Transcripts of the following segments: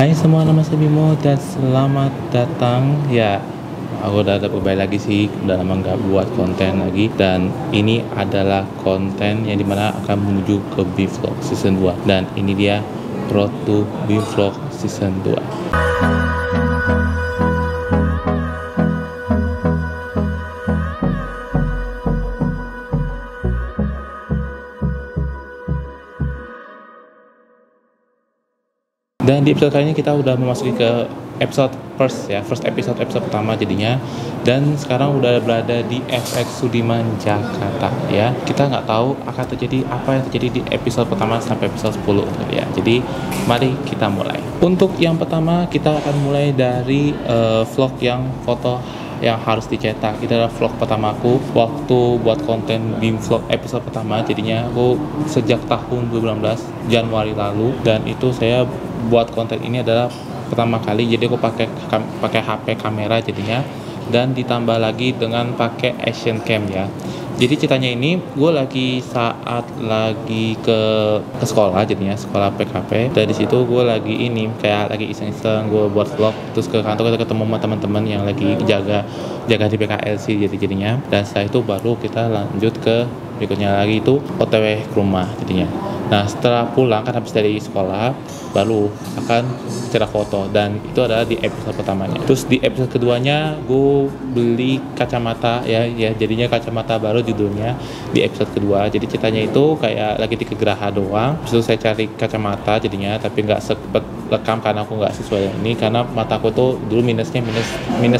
Hai semua, nama saya Bimo dan selamat datang. Ya, aku udah kembali lagi sih, udah lama nggak buat konten lagi. Dan ini adalah konten yang dimana akan menuju ke B-Vlog Season 2. Dan ini dia Road to B-Vlog Season 2. Dan di episode kali ini kita udah memasuki ke episode first episode pertama jadinya. Dan sekarang udah berada di FX Sudirman Jakarta ya. Kita nggak tahu akan terjadi apa yang terjadi di episode pertama sampai episode 10 ya. Jadi mari kita mulai. Untuk yang pertama kita akan mulai dari vlog yang foto yang harus dicetak. Itu adalah vlog pertamaku waktu buat konten BIM vlog episode pertama. Jadinya aku sejak tahun 2019 Januari lalu, dan itu saya buat konten ini adalah pertama kali. Jadi aku pakai HP kamera jadinya, dan ditambah lagi dengan pakai action cam ya. Jadi ceritanya ini gue saat lagi ke sekolah jadinya, sekolah PKP. Dari situ gue lagi kayak lagi iseng-iseng gue buat vlog, terus ke kantor kita ketemu sama teman-teman yang lagi jaga di PKLC jadinya. Dan setelah itu baru kita lanjut ke berikutnya lagi, itu OTW ke rumah jadinya. Nah setelah pulang kan habis dari sekolah baru akan cetak foto, dan itu adalah di episode pertamanya. Terus di episode keduanya gue beli kacamata ya jadinya kacamata baru judulnya di episode kedua. Jadi ceritanya itu kayak lagi di Geraha doang. Terus saya cari kacamata jadinya, tapi nggak sempet rekam karena aku nggak sesuai yang ini, karena mataku tuh dulu minus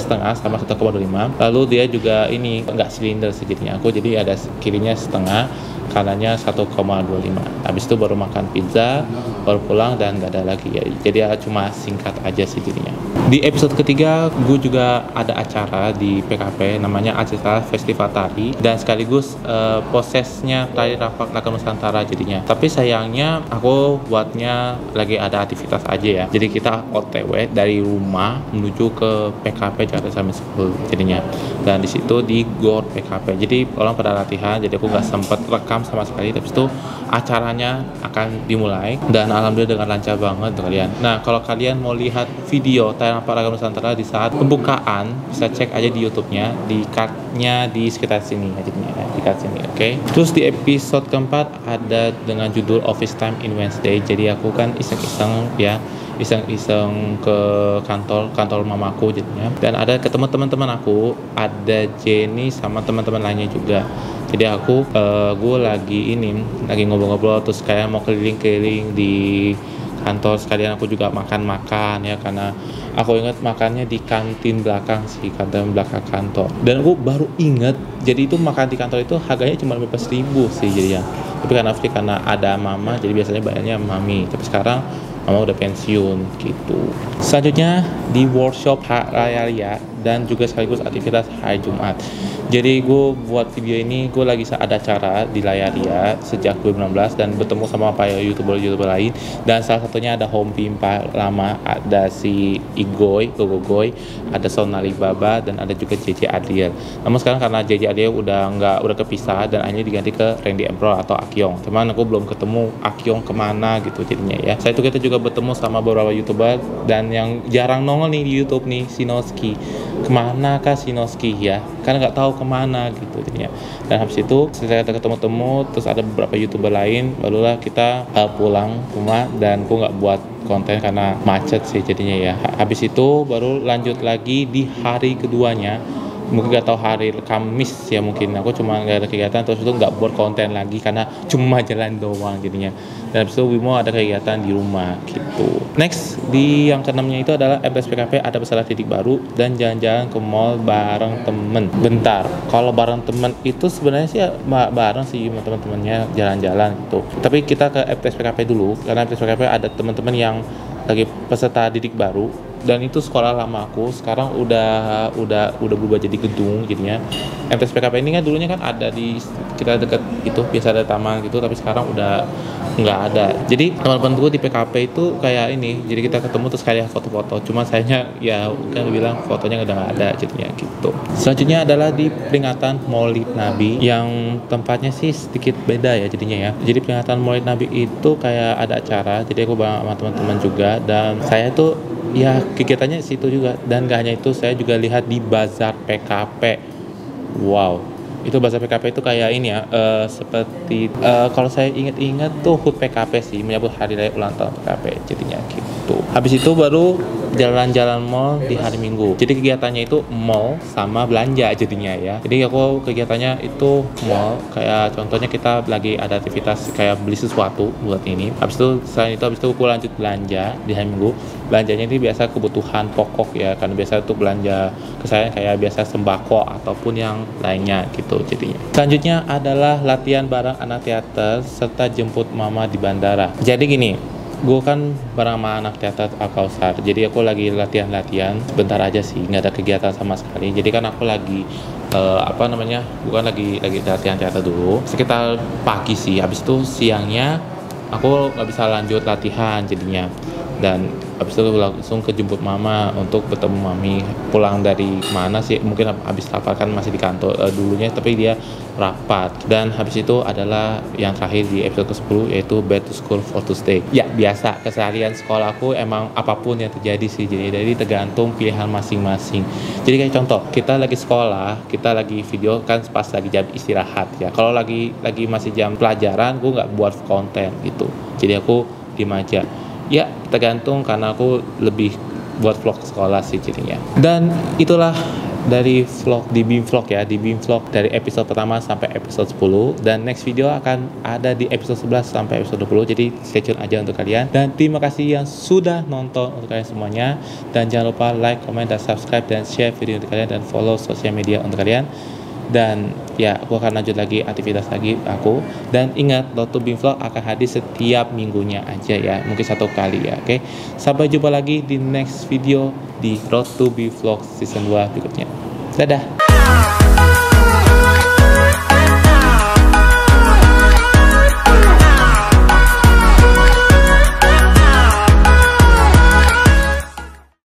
setengah sama 1,25. Lalu dia juga nggak silinder sih jadinya aku, jadi ada kirinya setengah, kanannya 1,25. Habis itu baru makan pizza, baru pulang, dan gak ada lagi ya. Jadi cuma singkat aja sih jadinya. Di episode ketiga gue juga ada acara di PKP, namanya acara Festival Tari, dan sekaligus prosesnya Tari Rapak Laga Nusantara jadinya. Tapi sayangnya aku buatnya lagi ada aktivitas aja ya. Jadi kita OTW dari rumah menuju ke PKP Jakarta Islamic School jadinya. Dan di situ di GOR PKP. Jadi orang pada latihan, jadi aku nggak sempet rekam sama sekali. Tapi itu acaranya akan dimulai, dan alhamdulillah dengan lancar banget kalian. Nah kalau kalian mau lihat video Tari Rapak Laga Nusantara di saat pembukaan, bisa cek aja di YouTube-nya, di card-nya di sekitar sini jadinya ya, di card sini, oke? Terus di episode keempat ada dengan judul Office Time in Wednesday. Jadi aku kan iseng-iseng ke kantor mamaku jadinya, dan ada ketemu teman-teman aku, ada Jenny sama teman-teman lainnya juga. Jadi gue lagi ngobrol-ngobrol, terus kayak mau keliling-keliling di kantor, sekalian aku juga makan ya, karena aku ingat makannya di kantin belakang kantor. Dan aku baru ingat, jadi itu makan di kantor itu harganya cuma 15.000 sih jadinya. Tapi karena ada mama, jadi biasanya bayarnya mami. Tapi sekarang mama udah pensiun gitu. Selanjutnya di workshop Raya dan juga sekaligus aktivitas hari Jumat. Jadi gue buat video ini, gue lagi ada acara di Layaria sejak 2016, dan bertemu sama para youtuber lain. Dan salah satunya ada Home Pimpa lama, ada si Gogogoy, ada Sonali Baba, dan ada juga JJ Adriel. Namun sekarang karena JJ Adriel udah kepisah, dan akhirnya diganti ke Randy Emperor atau Akyong. Cuman aku belum ketemu Akyong kemana gitu jadinya ya. Saya itu kita juga bertemu sama beberapa youtuber, dan yang jarang nongol nih di YouTube nih, Sinoski. Kemana kah Sinoski ya? Karena nggak tahu kemana gitu jadinya. Dan habis itu setelah kita ketemu, terus ada beberapa youtuber lain, barulah kita pulang rumah, dan aku nggak buat konten karena macet sih jadinya ya. Habis itu baru lanjut lagi di hari keduanya, mungkin gak tahu hari Kamis ya, mungkin aku cuma gak ada kegiatan, terus itu nggak buat konten lagi karena cuma jalan doang jadinya. Dan habis itu Bimo ada kegiatan di rumah gitu. Next di yang keenamnya itu adalah MTS PKP ada peserta didik baru dan jalan-jalan ke mall bareng temen. Bentar, kalau bareng temen itu sebenarnya sih bareng sih sama teman-temannya jalan-jalan gitu. Tapi kita ke MTS PKP dulu, karena MTS PKP ada teman-teman yang lagi peserta didik baru, dan itu sekolah lama aku. Sekarang udah berubah jadi gedung jadinya. MTS PKP ini kan dulunya kan ada di kita deket itu, biasa ada taman gitu, tapi sekarang udah nggak ada. Jadi teman-teman gue di PKP itu kayak ini, jadi kita ketemu terus kayak foto-foto, cuma sayangnya ya kan bilang fotonya udah nggak ada jadinya gitu. Selanjutnya adalah di peringatan Maulid Nabi, yang tempatnya sih sedikit beda ya jadinya ya. Jadi peringatan Maulid Nabi itu kayak ada acara, jadi aku bareng sama teman-teman juga, dan saya tuh ya kegiatannya di situ juga. Dan gak hanya itu, saya juga lihat di bazar PKP. Wow, itu bazar PKP itu kayak ini ya, seperti kalau saya ingat-ingat tuh HUT PKP sih, menyambut hari raya ulang tahun PKP jadinya gitu. Habis itu baru jalan-jalan mall di hari Minggu. Jadi kegiatannya itu mall sama belanja jadinya ya. Jadi aku kegiatannya itu mall, kayak contohnya kita lagi ada aktivitas kayak beli sesuatu buat ini. Habis itu selain itu, habis itu aku lanjut belanja di hari Minggu. Belanjanya ini biasa kebutuhan pokok ya, karena biasa tuh belanja ke saya kayak biasa sembako ataupun yang lainnya gitu jadinya. Selanjutnya adalah latihan bareng anak teater serta jemput mama di bandara. Jadi gini, gue kan bareng sama anak teater Al-Kausar, jadi aku lagi latihan sebentar aja sih, nggak ada kegiatan sama sekali. Jadi kan aku lagi bukan lagi latihan teater dulu sekitar pagi sih. Habis itu siangnya aku nggak bisa lanjut latihan jadinya, dan habis itu langsung ke jemput mama untuk bertemu mami. Pulang dari mana sih, mungkin habis rapat kan, masih di kantor dulunya, tapi dia rapat. Dan habis itu adalah yang terakhir di episode ke-10, yaitu back to school for Tuesday. Ya biasa, keseharian sekolahku emang apapun yang terjadi sih, jadi tergantung pilihan masing-masing. Jadi kayak contoh, kita lagi sekolah, kita lagi video kan pas lagi jam istirahat ya. Kalau lagi masih jam pelajaran, gue nggak buat konten gitu, jadi aku diem aja. Ya tergantung, karena aku lebih buat vlog sekolah sih jadinya. Dan itulah dari vlog di Beam Vlog ya, di Beam Vlog dari episode pertama sampai episode 10, dan next video akan ada di episode 11 sampai episode 20. Jadi stay tune aja untuk kalian, dan terima kasih yang sudah nonton untuk kalian semuanya. Dan jangan lupa like, comment, dan subscribe, dan share video untuk kalian, dan follow sosial media untuk kalian. Dan ya, aku akan lanjut lagi aktivitas lagi aku. Dan ingat, Road to Beam Vlog akan hadir setiap minggunya aja ya, mungkin 1 kali ya. Oke, sampai jumpa lagi di next video di Road to Beam Vlog season 2 berikutnya. Dadah.